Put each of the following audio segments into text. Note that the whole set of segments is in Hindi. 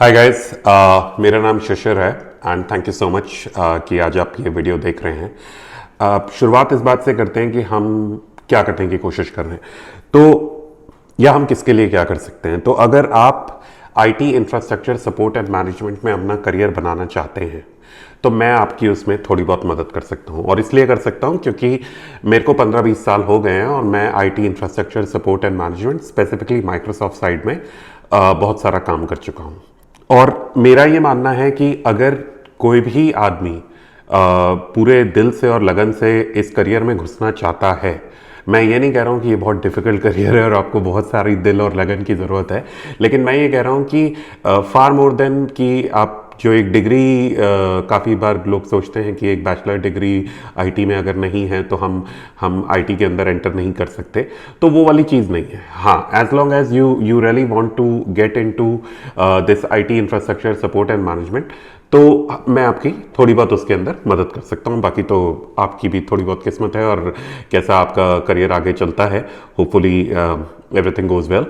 हाय गाइस, मेरा नाम शिशिर है and thank you so much कि आज आप ये वीडियो देख रहे हैं। शुरुआत इस बात से करते हैं कि हम क्या करने की कोशिश कर रहे हैं, तो या हम किसके लिए क्या कर सकते हैं। तो अगर आप IT infrastructure support and management में अपना करियर बनाना चाहते हैं तो मैं आपकी उसमें थोड़ी बहुत मदद कर सकता हूं, और इसलिए कर सकता हूं क्योंकि मेरे को 15-20 साल हो गए हैं और मैं IT infrastructure support and management specifically Microsoft side में बहुत सारा काम कर चुका हूं। और मेरा ये मानना है कि अगर कोई भी आदमी पूरे दिल से और लगन से इस करियर में घुसना चाहता है, मैं ये नहीं कह रहा हूँ कि ये बहुत डिफिकल्ट करियर है और आपको बहुत सारी दिल और लगन की ज़रूरत है, लेकिन मैं ये कह रहा हूँ कि फार मोर देन कि आप जो एक डिग्री, काफ़ी बार लोग सोचते हैं कि एक बैचलर डिग्री आईटी में अगर नहीं है तो हम आईटी के अंदर एंटर नहीं कर सकते, तो वो वाली चीज़ नहीं है। हाँ, as long as you really want to get into this IT infrastructure support and management, तो मैं आपकी थोड़ी बहुत उसके अंदर मदद कर सकता हूँ। बाकी तो आपकी भी थोड़ी बहुत किस्मत है और कैसा आपका करियर आगे चलता है, होपफुली एवरीथिंग गोज वेल।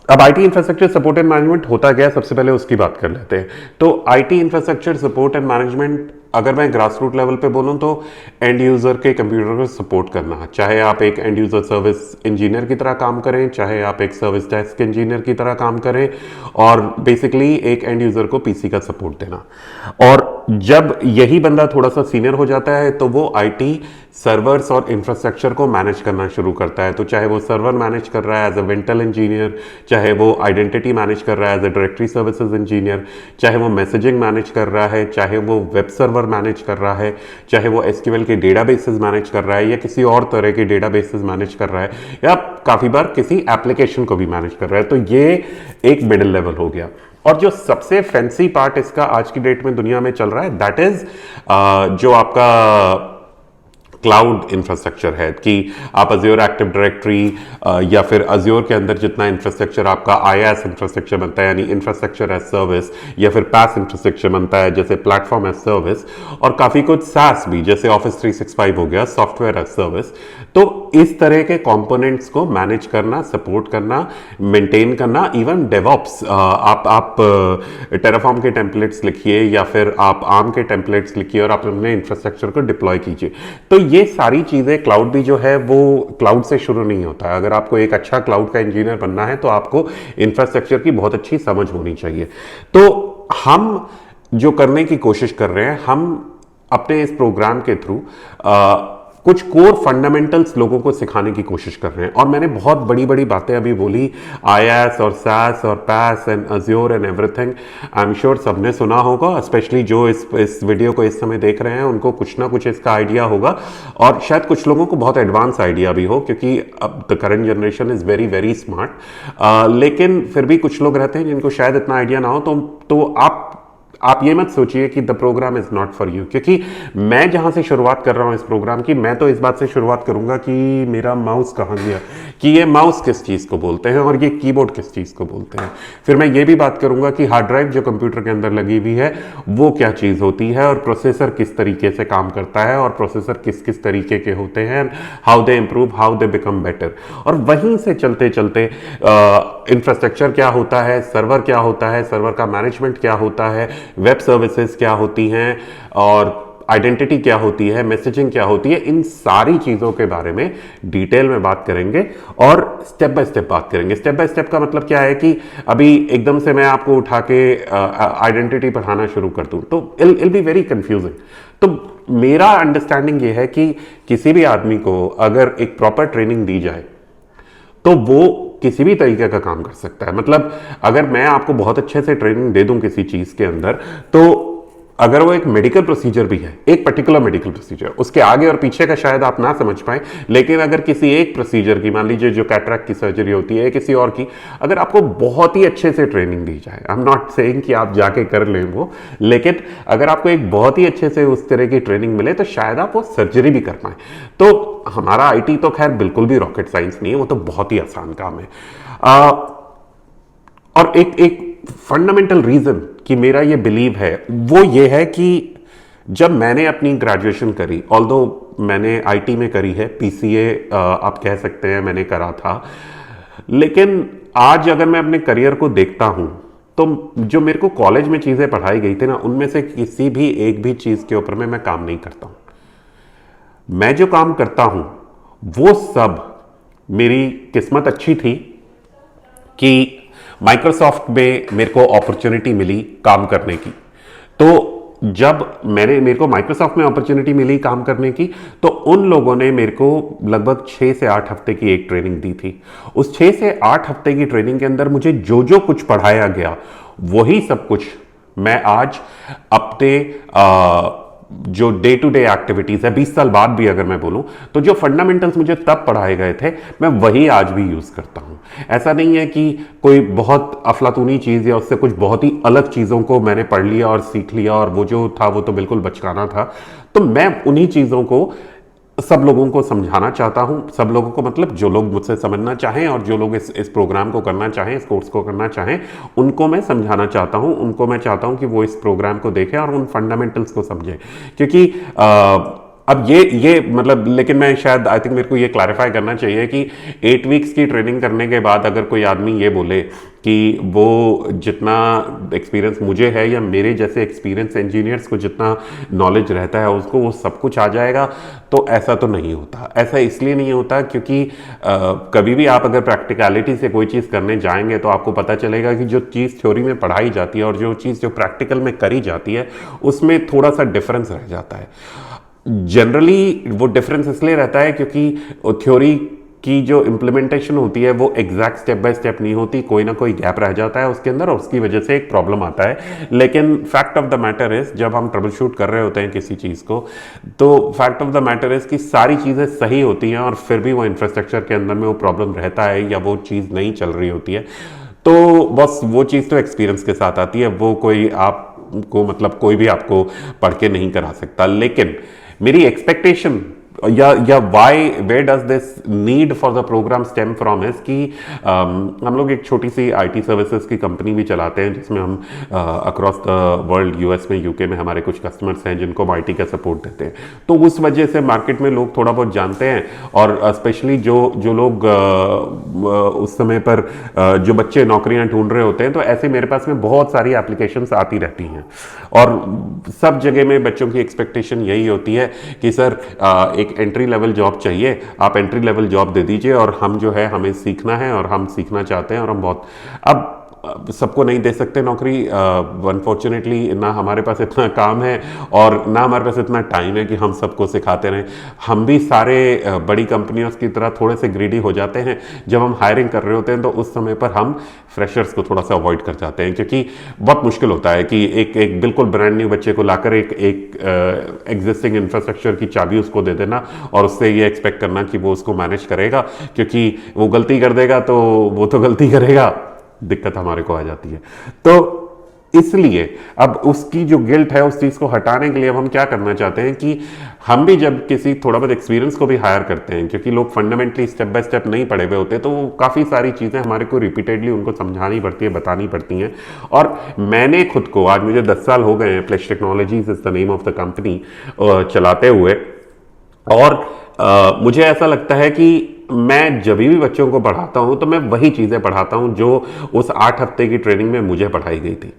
अब IT infrastructure support and management होता क्या है, सबसे पहले उसकी बात कर लेते हैं। तो IT infrastructure support and management, अगर मैं ग्रास रूट लेवल पे बोलूँ तो एंड यूज़र के कंप्यूटर को सपोर्ट करना, चाहे आप एक एंड यूज़र सर्विस इंजीनियर की तरह काम करें, चाहे आप एक सर्विस डेस्क इंजीनियर की तरह काम करें, और बेसिकली एक एंड यूज़र को पीसी का सपोर्ट देना। और जब यही बंदा थोड़ा सा सीनियर हो जाता है तो वो आईटी सर्वर्स और इंफ्रास्ट्रक्चर को मैनेज करना शुरू करता है। तो चाहे वो सर्वर मैनेज कर रहा है एज अ वेंटल इंजीनियर, चाहे वो आइडेंटिटी मैनेज कर रहा है as a directory services engineer, चाहे वो मैसेजिंग मैनेज कर रहा है, चाहे वो वेब सर्वर मैनेज कर रहा है, चाहे वो एसक्यूएल के डेटाबेसेस मैनेज कर रहा है या किसी और तरह के डेटाबेसेस मैनेज कर रहा है, या काफ़ी बार किसी एप्लीकेशन को भी मैनेज कर रहा है। तो ये एक मिडिल लेवल हो गया। और जो सबसे फैंसी पार्ट इसका आज की डेट में दुनिया में चल रहा है, दैट इज जो आपका क्लाउड इंफ्रास्ट्रक्चर है, कि आप अज्योर एक्टिव डायरेक्टरी या फिर अज्योर के अंदर जितना इंफ्रास्ट्रक्चर आपका आईएएस इंफ्रास्ट्रक्चर बनता है, यानी इंफ्रास्ट्रक्चर एज सर्विस, या फिर पैस इंफ्रास्ट्रक्चर बनता है जैसे प्लेटफॉर्म एज सर्विस, और काफ़ी कुछ सास भी जैसे ऑफिस 365 हो गया, सॉफ्टवेयर एज सर्विस। तो इस तरह के कंपोनेंट्स को मैनेज करना, सपोर्ट करना, मेंटेन करना, इवन डेवऑप्स, आप टेराफॉर्म के टेम्पलेट्स लिखिए या फिर आप आर्म के टेम्पलेट्स लिखिए और आप अपने इंफ्रास्ट्रक्चर को डिप्लॉय कीजिए। तो ये सारी चीज़ें, क्लाउड भी जो है वो क्लाउड से शुरू नहीं होता है। अगर आपको एक अच्छा क्लाउड का इंजीनियर बनना है तो आपको इंफ्रास्ट्रक्चर की बहुत अच्छी समझ होनी चाहिए। तो हम जो करने की कोशिश कर रहे हैं, हम अपने इस प्रोग्राम के थ्रू कुछ कोर फंडामेंटल्स लोगों को सिखाने की कोशिश कर रहे हैं। और मैंने बहुत बड़ी बड़ी बातें अभी बोली, आईएएस और सास और पैस and Azure and everything. I am sure सबने सुना होगा, स्पेशली जो इस वीडियो को इस समय देख रहे हैं उनको कुछ ना कुछ इसका आइडिया होगा, और शायद कुछ लोगों को बहुत एडवांस आइडिया भी हो, क्योंकि अब the current generation is very very smart. लेकिन फिर भी कुछ लोग रहते हैं जिनको शायद इतना आइडिया ना हो। तो आप ये मत सोचिए कि the program is not for you, क्योंकि मैं जहां से शुरुआत कर रहा हूं इस प्रोग्राम की, मैं तो इस बात से शुरुआत करूंगा कि मेरा माउस कहां गया, कि ये माउस किस चीज़ को बोलते हैं और ये कीबोर्ड किस चीज़ को बोलते हैं। फिर मैं ये भी बात करूंगा कि हार्ड ड्राइव जो कंप्यूटर के अंदर लगी हुई है वो क्या चीज़ होती है, और प्रोसेसर किस तरीके से काम करता है, और प्रोसेसर किस किस तरीके के होते हैं, how they improve, how they become better. और वहीं से चलते चलते इंफ्रास्ट्रक्चर क्या होता है, सर्वर क्या होता है, सर्वर का मैनेजमेंट क्या होता है, वेब सर्विसेज क्या होती हैं, और आइडेंटिटी क्या होती है, मैसेजिंग क्या होती है, इन सारी चीज़ों के बारे में डिटेल में बात करेंगे और स्टेप बाय स्टेप बात करेंगे। स्टेप बाय स्टेप का मतलब क्या है कि अभी एकदम से मैं आपको उठा के आइडेंटिटी पढ़ाना शुरू कर दूं तो इल बी वेरी कंफ्यूजिंग। तो मेरा अंडरस्टैंडिंग ये है कि किसी भी आदमी को अगर एक प्रॉपर ट्रेनिंग दी जाए तो वो किसी भी तरीके का काम कर सकता है। मतलब अगर मैं आपको बहुत अच्छे से ट्रेनिंग दे दूं किसी चीज़ के अंदर, तो अगर वो एक मेडिकल प्रोसीजर भी है, एक पर्टिकुलर मेडिकल प्रोसीजर, उसके आगे और पीछे का शायद आप ना समझ पाए, लेकिन अगर किसी एक प्रोसीजर की, मान लीजिए जो कैटरैक्ट की सर्जरी होती है, किसी और की, अगर आपको बहुत ही अच्छे से ट्रेनिंग दी जाए, आई एम नॉट सेइंग कि आप जाके कर लें वो, लेकिन अगर आपको एक बहुत ही अच्छे से उस तरह की ट्रेनिंग मिले तो शायद आप वो सर्जरी भी कर पाए। तो हमारा आईटी तो खैर बिल्कुल भी रॉकेट साइंस नहीं है, वो तो बहुत ही आसान काम है। और एक फंडामेंटल रीजन कि मेरा ये बिलीव है वो ये है कि जब मैंने अपनी ग्रेजुएशन करी, ऑल्दो मैंने आईटी में करी है, पीसीए आप कह सकते हैं मैंने करा था, लेकिन आज अगर मैं अपने करियर को देखता हूं तो जो मेरे को कॉलेज में चीज़ें पढ़ाई गई थी ना, उनमें से किसी भी एक भी चीज़ के ऊपर में मैं काम नहीं करता हूं। मैं जो काम करता हूं वो सब, मेरी किस्मत अच्छी थी कि माइक्रोसॉफ्ट में मेरे को अपॉर्चुनिटी मिली काम करने की। तो जब मेरे को माइक्रोसॉफ्ट में अपॉर्चुनिटी मिली काम करने की, तो उन लोगों ने मेरे को लगभग 6 से 8 हफ्ते की एक ट्रेनिंग दी थी। उस 6 से 8 हफ्ते की ट्रेनिंग के अंदर मुझे जो जो कुछ पढ़ाया गया वही सब कुछ मैं आज अपने जो डे टू डे एक्टिविटीज है, 20 साल बाद भी अगर मैं बोलूं, तो जो फंडामेंटल्स मुझे तब पढ़ाए गए थे मैं वही आज भी यूज करता हूं। ऐसा नहीं है कि कोई बहुत अफलातूनी चीज या उससे कुछ बहुत ही अलग चीजों को मैंने पढ़ लिया और सीख लिया और वो जो था वो तो बिल्कुल बचकाना था। तो मैं उन्हीं चीजों को सब लोगों को समझाना चाहता हूं। सब लोगों को मतलब जो लोग मुझसे समझना चाहें और जो लोग इस प्रोग्राम को करना चाहें, इस कोर्स को करना चाहें, उनको मैं समझाना चाहता हूं। उनको मैं चाहता हूं कि वो इस प्रोग्राम को देखें और उन फंडामेंटल्स को समझें। क्योंकि अब ये मतलब, लेकिन मैं शायद आई थिंक मेरे को ये क्लैरिफाई करना चाहिए कि 8 वीक्स की ट्रेनिंग करने के बाद अगर कोई आदमी ये बोले कि वो जितना एक्सपीरियंस मुझे है या मेरे जैसे एक्सपीरियंस इंजीनियर्स को जितना नॉलेज रहता है उसको वो सब कुछ आ जाएगा, तो ऐसा तो नहीं होता। ऐसा इसलिए नहीं होता क्योंकि कभी भी आप अगर प्रैक्टिकलिटी से कोई चीज़ करने जाएंगे तो आपको पता चलेगा कि जो चीज़ थ्योरी में पढ़ाई जाती है और जो चीज़ जो प्रैक्टिकल में करी जाती है उसमें थोड़ा सा डिफरेंस रह जाता है। जनरली वो डिफरेंस इसलिए रहता है क्योंकि थ्योरी की जो इम्प्लीमेंटेशन होती है वो एग्जैक्ट स्टेप बाय स्टेप नहीं होती, कोई ना कोई गैप रह जाता है उसके अंदर और उसकी वजह से एक प्रॉब्लम आता है। लेकिन fact of the matter is, जब हम ट्रबल शूट कर रहे होते हैं किसी चीज़ को, तो fact of the matter is कि सारी चीज़ें सही होती हैं और फिर भी वो इंफ्रास्ट्रक्चर के अंदर में वो प्रॉब्लम रहता है या वो चीज़ नहीं चल रही होती है। तो बस वो चीज़ तो एक्सपीरियंस के साथ आती है, वो कोई आपको मतलब कोई भी आपको पढ़ के नहीं करा सकता। लेकिन मेरी एक्सपेक्टेशन या why where does this need for the program stem from is कि हम लोग एक छोटी सी आईटी सर्विसेज की कंपनी भी चलाते हैं जिसमें हम अक्रॉस द वर्ल्ड, यूएस में, यूके में हमारे कुछ कस्टमर्स हैं जिनको हम आईटी का सपोर्ट देते हैं। तो उस वजह से मार्केट में लोग थोड़ा बहुत जानते हैं और स्पेशली जो लोग उस समय पर जो बच्चे नौकरियां ढूंढ रहे होते हैं, तो ऐसे मेरे पास में बहुत सारी एप्लीकेशंस आती रहती हैं और सब जगह में बच्चों की एक्सपेक्टेशन यही होती है कि सर एक एंट्री लेवल जॉब चाहिए, आप एंट्री लेवल जॉब दे दीजिए और हम जो है हमें सीखना है और हम सीखना चाहते हैं और हम बहुत, अब सबको नहीं दे सकते नौकरी अनफॉर्चुनेटली, ना हमारे पास इतना काम है और ना हमारे पास इतना टाइम है कि हम सबको सिखाते रहें। हम भी सारे बड़ी कंपनियों की तरह थोड़े से ग्रीडी हो जाते हैं। जब हम हायरिंग कर रहे होते हैं तो उस समय पर हम फ्रेशर्स को थोड़ा सा अवॉइड कर जाते हैं क्योंकि बहुत मुश्किल होता है कि एक बिल्कुल ब्रांड न्यू बच्चे को लाकर एक एग्जिस्टिंग इंफ्रास्ट्रक्चर की चाबी उसको दे देना और उससे ये एक्सपेक्ट करना कि वो उसको मैनेज करेगा, क्योंकि वो गलती कर देगा तो वो तो गलती करेगा, दिक्कत हमारे को आ जाती है। तो इसलिए अब उसकी जो गिल्ट है उस चीज को हटाने के लिए अब हम क्या करना चाहते हैं कि हम भी जब किसी थोड़ा बहुत एक्सपीरियंस को भी हायर करते हैं, क्योंकि लोग फंडामेंटली स्टेप बाय स्टेप नहीं पढ़े हुए होते, तो वो काफ़ी सारी चीज़ें हमारे को रिपीटेडली उनको समझानी पड़ती है, बतानी पड़ती हैं। और मैंने खुद को, आज मुझे 10 साल हो गए हैं, flash technologies is the name of the company चलाते हुए, और मुझे ऐसा लगता है कि मैं जब भी बच्चों को पढ़ाता हूं तो मैं वही चीज़ें पढ़ाता हूं जो उस 8 हफ्ते की ट्रेनिंग में मुझे पढ़ाई गई थी।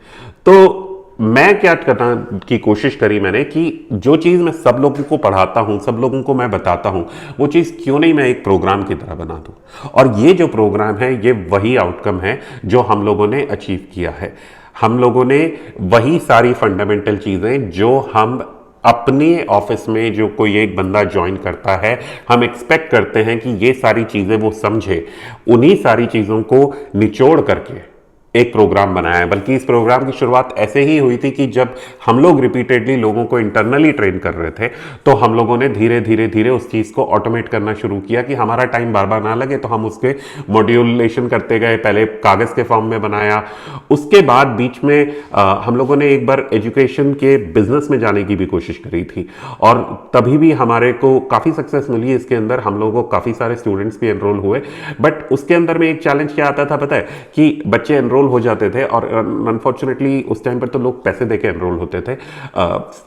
तो मैं क्या करना की कोशिश करी मैंने कि जो चीज़ मैं सब लोगों को पढ़ाता हूं, सब लोगों को मैं बताता हूं, वो चीज़ क्यों नहीं मैं एक प्रोग्राम की तरह बना दूं। और ये जो प्रोग्राम है ये वही आउटकम है जो हम लोगों ने अचीव किया है। हम लोगों ने वही सारी फंडामेंटल चीज़ें जो हम अपने ऑफिस में जो कोई एक बंदा ज्वाइन करता है, हम एक्सपेक्ट करते हैं कि ये सारी चीज़ें वो समझे, उन्हीं सारी चीज़ों को निचोड़ करके एक प्रोग्राम बनाया है। बल्कि इस प्रोग्राम की शुरुआत ऐसे ही हुई थी कि जब हम लोग रिपीटेडली लोगों को इंटरनली ट्रेन कर रहे थे, तो हम लोगों ने धीरे धीरे धीरे उस चीज़ को ऑटोमेट करना शुरू किया कि हमारा टाइम बार बार ना लगे, तो हम उसके मॉड्यूलेशन करते गए। पहले कागज़ के फॉर्म में बनाया, उसके बाद बीच में हम लोगों ने एक बार एजुकेशन के बिजनेस में जाने की भी कोशिश करी थी और तभी भी हमारे को काफ़ी सक्सेस मिली इसके अंदर। हम लोगों को काफ़ी सारे स्टूडेंट्स भी एनरोल हुए, बट उसके अंदर में एक चैलेंज क्या आता था पता है, कि बच्चे एनरोल हो जाते थे और अनफॉर्चुनेटली उस टाइम पर तो लोग पैसे देके एनरोल होते थे।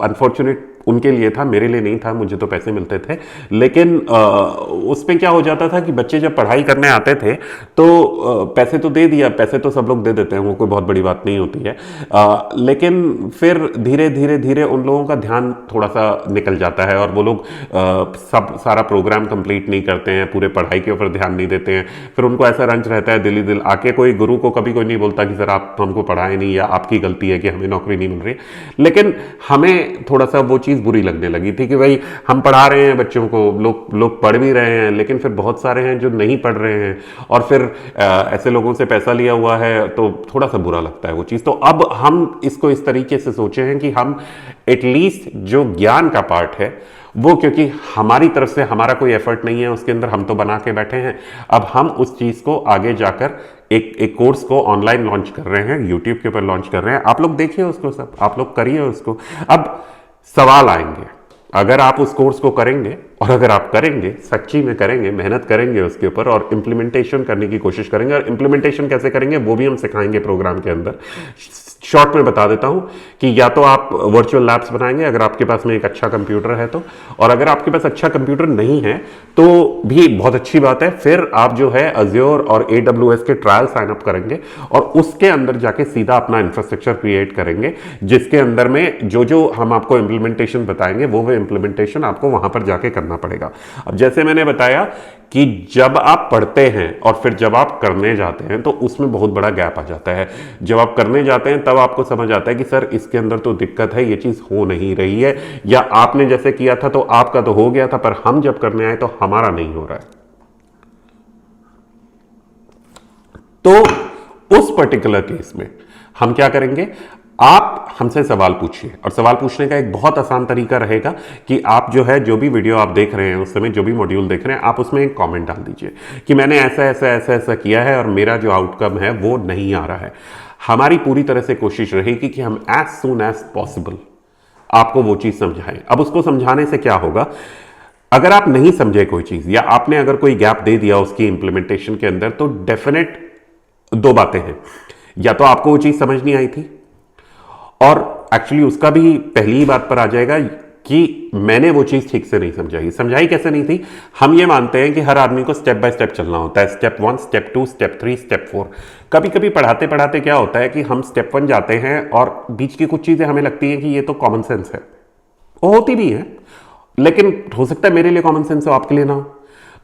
अनफॉर्चुनेट उनके लिए था, मेरे लिए नहीं था, मुझे तो पैसे मिलते थे। लेकिन उसमें क्या हो जाता था कि बच्चे जब पढ़ाई करने आते थे तो पैसे तो दे दिया, पैसे तो सब लोग दे देते हैं, वो कोई बहुत बड़ी बात नहीं होती है। लेकिन फिर धीरे धीरे धीरे उन लोगों का ध्यान थोड़ा सा निकल जाता है और वो लोग सब सारा प्रोग्राम कंप्लीट नहीं करते हैं, पूरे पढ़ाई के ऊपर ध्यान नहीं देते हैं। फिर उनको ऐसा रंज रहता है दिल ही दिल, आके कोई गुरु को कभी कोई नहीं बोलता कि सर आप हमको पढ़ाए नहीं, या आपकी गलती है कि हमें नौकरी नहीं मिल रही। लेकिन हमें थोड़ा सा वो चीज़ बुरी लगने लगी थी कि भाई हम पढ़ा रहे हैं बच्चों को, लोग पढ़ भी रहे हैं, लेकिन फिर बहुत सारे हैं जो नहीं पढ़ रहे हैं और फिर ऐसे लोगों से पैसा लिया हुआ है, तो थोड़ा सा बुरा लगता है वो चीज़। तो अब हम इसको इस तरीके से सोचे हैं कि हम एटलीस्ट जो ज्ञान का पार्ट है वो, क्योंकि हमारी तरफ से हमारा कोई एफर्ट नहीं है उसके अंदर, हम तो बना के बैठे हैं, अब हम उस चीज़ को आगे जाकर एक कोर्स को ऑनलाइन लॉन्च कर रहे हैं, यूट्यूब के ऊपर लॉन्च कर रहे हैं। आप लोग देखिए उसको, सब आप लोग करिए उसको। अब सवाल आएंगे, अगर आप उस कोर्स को करेंगे और अगर आप करेंगे, सच्ची में करेंगे, मेहनत करेंगे उसके ऊपर और इम्प्लीमेंटेशन करने की कोशिश करेंगे, और इम्प्लीमेंटेशन कैसे करेंगे वो भी हम सिखाएंगे प्रोग्राम के अंदर। शॉर्ट में बता देता हूं कि या तो आप वर्चुअल लैब्स बनाएंगे अगर आपके पास में एक अच्छा कंप्यूटर है तो, और अगर आपके पास अच्छा कंप्यूटर नहीं है तो भी बहुत अच्छी बात है, फिर आप जो है अज्योर और AWS के ट्रायल साइन अप करेंगे और उसके अंदर जाके सीधा अपना इंफ्रास्ट्रक्चर क्रिएट करेंगे, जिसके अंदर में जो जो हम आपको इम्प्लीमेंटेशन बताएंगे वो इम्प्लीमेंटेशन आपको वहां पर जाके करना पड़ेगा। अब जैसे मैंने बताया कि जब आप पढ़ते हैं और फिर जब आप करने जाते हैं तो उसमें बहुत बड़ा गैप आ जाता है। जब आप करने जाते हैं तब आपको समझ आता है कि सर इसके अंदर तो दिक्कत है, ये चीज हो नहीं रही है, या आपने जैसे किया था तो आपका तो हो गया था, पर हम जब करने आए तो हमारा नहीं हो रहा है। तो उस पर्टिकुलर केस में हम क्या करेंगे, आप हमसे सवाल पूछिए, और सवाल पूछने का एक बहुत आसान तरीका रहेगा कि आप जो है जो भी वीडियो आप देख रहे हैं उस समय, जो भी मॉड्यूल देख रहे हैं, आप उसमें एक कमेंट डाल दीजिए कि मैंने ऐसा ऐसा ऐसा ऐसा किया है और मेरा जो आउटकम है वो नहीं आ रहा है। हमारी पूरी तरह से कोशिश रहेगी कि हम एज सून एज पॉसिबल आपको वो चीज समझाएं। अब उसको समझाने से क्या होगा, अगर आप नहीं समझे कोई चीज या आपने अगर कोई गैप दे दिया उसकी इंप्लीमेंटेशन के अंदर, तो डेफिनेट दो बातें हैं, या तो आपको वो चीज समझ नहीं आई थी, और एक्चुअली उसका भी पहली ही बात पर आ जाएगा कि मैंने वो चीज ठीक से नहीं समझाई कैसे नहीं थी। हम ये मानते हैं कि हर आदमी को स्टेप बाय स्टेप चलना होता है, स्टेप 1, स्टेप 2, स्टेप 3, स्टेप 4। कभी कभी पढ़ाते पढ़ाते क्या होता है कि हम स्टेप 1 जाते हैं और बीच की कुछ चीजें हमें लगती हैं कि ये तो कॉमन सेंस है, वो होती भी है, लेकिन हो सकता है मेरे लिए कॉमन सेंस हो, आपके लिए ना हो,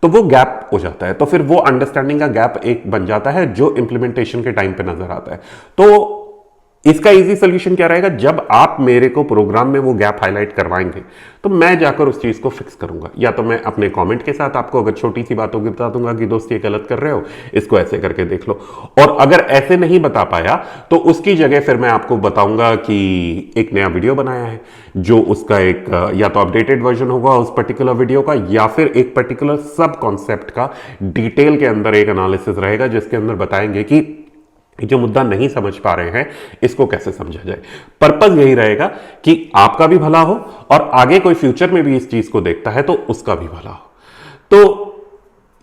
तो वो गैप हो जाता है। तो फिर वो अंडरस्टैंडिंग का गैप एक बन जाता है जो इंप्लीमेंटेशन के टाइम पे नजर आता है। तो इसका इजी सोल्यूशन क्या रहेगा, जब आप मेरे को प्रोग्राम में वो गैप हाईलाइट करवाएंगे तो मैं जाकर उस चीज को फिक्स करूंगा, या तो मैं अपने कमेंट के साथ आपको अगर छोटी सी बात होगी बता दूंगा कि दोस्त ये गलत कर रहे हो, इसको ऐसे करके देख लो। और अगर ऐसे नहीं बता पाया तो उसकी जगह फिर मैं आपको बताऊंगा कि एक नया वीडियो बनाया है, जो उसका एक या तो अपडेटेड वर्जन होगा उस पर्टिकुलर वीडियो का, या फिर एक पर्टिकुलर सब कॉन्सेप्ट का डिटेल के अंदर एक एनालिसिस रहेगा, जिसके अंदर बताएंगे कि जो मुद्दा नहीं समझ पा रहे हैं इसको कैसे समझा जाए। पर्पस यही रहेगा कि आपका भी भला हो और आगे कोई फ्यूचर में भी इस चीज को देखता है तो उसका भी भला हो। तो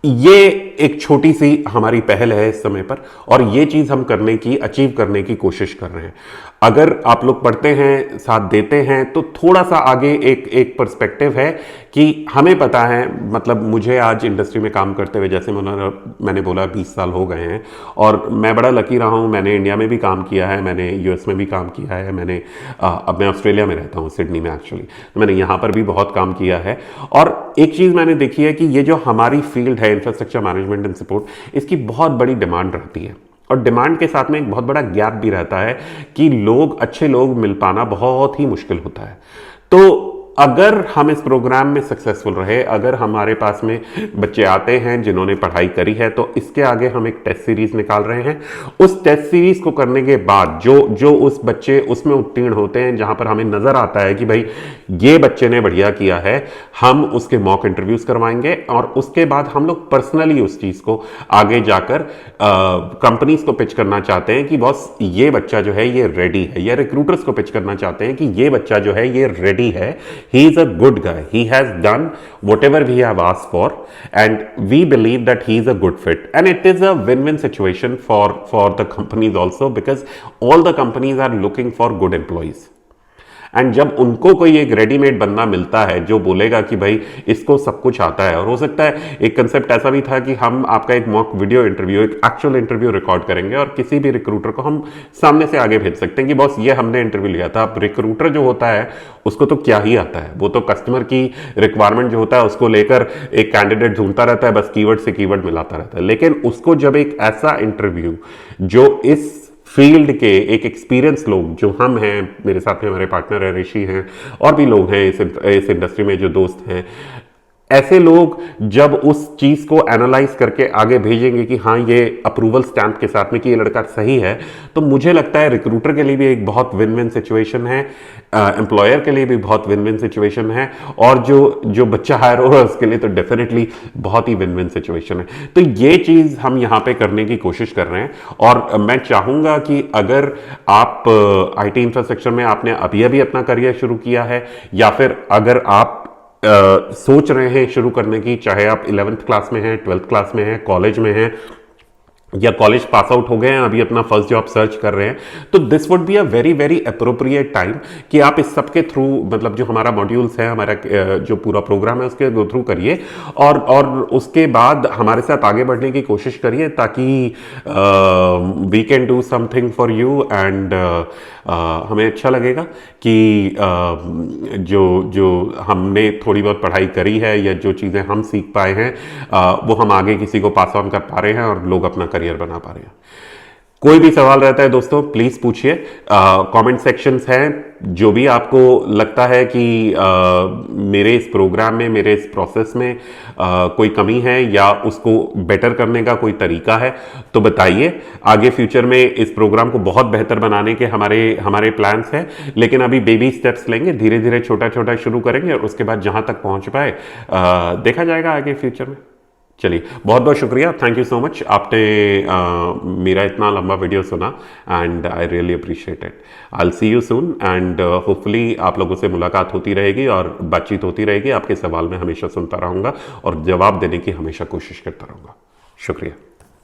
ये एक छोटी सी हमारी पहल है इस समय पर, और ये चीज हम करने की, अचीव करने की कोशिश कर रहे हैं। अगर आप लोग पढ़ते हैं, साथ देते हैं, तो थोड़ा सा आगे एक पर्सपेक्टिव है कि हमें पता है, मतलब मुझे आज इंडस्ट्री में काम करते हुए, जैसे मैंने बोला 20 साल हो गए हैं, और मैं बड़ा लकी रहा हूं। मैंने इंडिया में भी काम किया है, मैंने यूएस में भी काम किया है, मैंने अब मैं ऑस्ट्रेलिया में रहता हूं, सिडनी में एक्चुअली, तो मैंने यहाँ पर भी बहुत काम किया है। और एक चीज़ मैंने देखी है कि ये जो हमारी फील्ड है इंफ्रास्ट्रक्चर मैनेजमेंट एंड सपोर्ट, इसकी बहुत बड़ी डिमांड रहती है, और डिमांड के साथ में एक बहुत बड़ा गैप भी रहता है कि अच्छे लोग मिल पाना बहुत ही मुश्किल होता है। तो अगर हम इस प्रोग्राम में सक्सेसफुल रहे, अगर हमारे पास में बच्चे आते हैं जिन्होंने पढ़ाई करी है, तो इसके आगे हम एक टेस्ट सीरीज निकाल रहे हैं। उस टेस्ट सीरीज को करने के बाद जो उस बच्चे उसमें उत्तीर्ण होते हैं, जहां पर हमें नजर आता है कि भाई ये बच्चे ने बढ़िया किया है, हम उसके मॉक इंटरव्यूज करवाएंगे, और उसके बाद हम लोग पर्सनली उस चीज को आगे जाकर कंपनीज को पिच करना चाहते हैं कि बॉस ये बच्चा जो है ये रेडी है, या रिक्रूटर्स को पिच करना चाहते हैं कि ये बच्चा जो है ये रेडी है, he is a good guy, he has done whatever we have asked for, and we believe that he is a good fit, and it is a win-win situation for the companies also, because all the companies are looking for good employees, and जब उनको कोई एक रेडीमेड बंदा मिलता है जो बोलेगा कि भाई इसको सब कुछ आता है, और हो सकता है एक कंसेप्ट ऐसा भी था कि हम आपका एक मॉक वीडियो इंटरव्यू, एक एक्चुअल इंटरव्यू रिकॉर्ड करेंगे और किसी भी रिक्रूटर को हम सामने से आगे भेज सकते हैं कि बॉस ये हमने इंटरव्यू लिया था। अब रिक्रूटर जो होता है उसको तो क्या ही आता है, वो तो कस्टमर की रिक्वायरमेंट जो होता है उसको लेकर एक कैंडिडेट ढूंढता रहता है, बस कीवर्ड से कीवर्ड मिलाता रहता है। लेकिन उसको जब एक ऐसा इंटरव्यू जो इस फील्ड के एक एक्सपीरियंस लोग जो हम हैं, मेरे साथ में हमारे पार्टनर है ऋषि हैं, और भी लोग हैं इस इंडस्ट्री में जो दोस्त हैं, ऐसे लोग जब उस चीज को एनालाइज करके आगे भेजेंगे कि हाँ ये अप्रूवल स्टैंप के साथ में कि ये लड़का सही है, तो मुझे लगता है रिक्रूटर के लिए भी एक बहुत विन विन सिचुएशन है, एम्प्लॉयर के लिए भी बहुत विन विन सिचुएशन है, और जो बच्चा हायर हो रहा है उसके लिए तो डेफिनेटली बहुत ही विन विन सिचुएशन है। तो ये चीज हम यहाँ पे करने की कोशिश कर रहे हैं, और मैं चाहूंगा कि अगर आप आईटी इंफ्रास्ट्रक्चर में आपने अभी अभी अपना करियर शुरू किया है, या फिर अगर आप सोच रहे हैं शुरू करने की, चाहे आप 11th क्लास में हैं, 12th क्लास में हैं, कॉलेज में हैं, या कॉलेज पास आउट हो गए हैं, अभी अपना फर्स्ट जॉब सर्च कर रहे हैं, तो this would be a very very appropriate time कि आप इस सब के थ्रू, मतलब जो हमारा मॉड्यूल्स है, हमारा जो पूरा प्रोग्राम है उसके गो थ्रू करिए, और उसके बाद हमारे साथ आगे बढ़ने की कोशिश करिए, ताकि we can do something for you, and हमें अच्छा लगेगा कि जो हमने थोड़ी बहुत पढ़ाई करी है या जो चीज़ें हम सीख पाए हैं वो हम आगे किसी को पास ऑन कर पा रहे हैं और लोग अपना करियर बना पा रहे हैं। कोई भी सवाल रहता है दोस्तों प्लीज पूछिए, कमेंट सेक्शंस हैं, जो भी आपको लगता है कि मेरे इस प्रोग्राम में, मेरे इस प्रोसेस में कोई कमी है या उसको बेटर करने का कोई तरीका है तो बताइए। आगे फ्यूचर में इस प्रोग्राम को बहुत बेहतर बनाने के हमारे प्लान्स हैं, लेकिन अभी बेबी स्टेप्स लेंगे, धीरे धीरे छोटा छोटा शुरू करेंगे, और उसके बाद जहां तक पहुंच पाए देखा जाएगा आगे फ्यूचर में। चलिए, बहुत बहुत शुक्रिया, थैंक यू सो मच, आपने मेरा इतना लंबा वीडियो सुना, and I really appreciate it. I will see you soon, and hopefully आप लोगों से मुलाकात होती रहेगी और बातचीत होती रहेगी। आपके सवाल मैं हमेशा सुनता रहूँगा और जवाब देने की हमेशा कोशिश करता रहूँगा। शुक्रिया।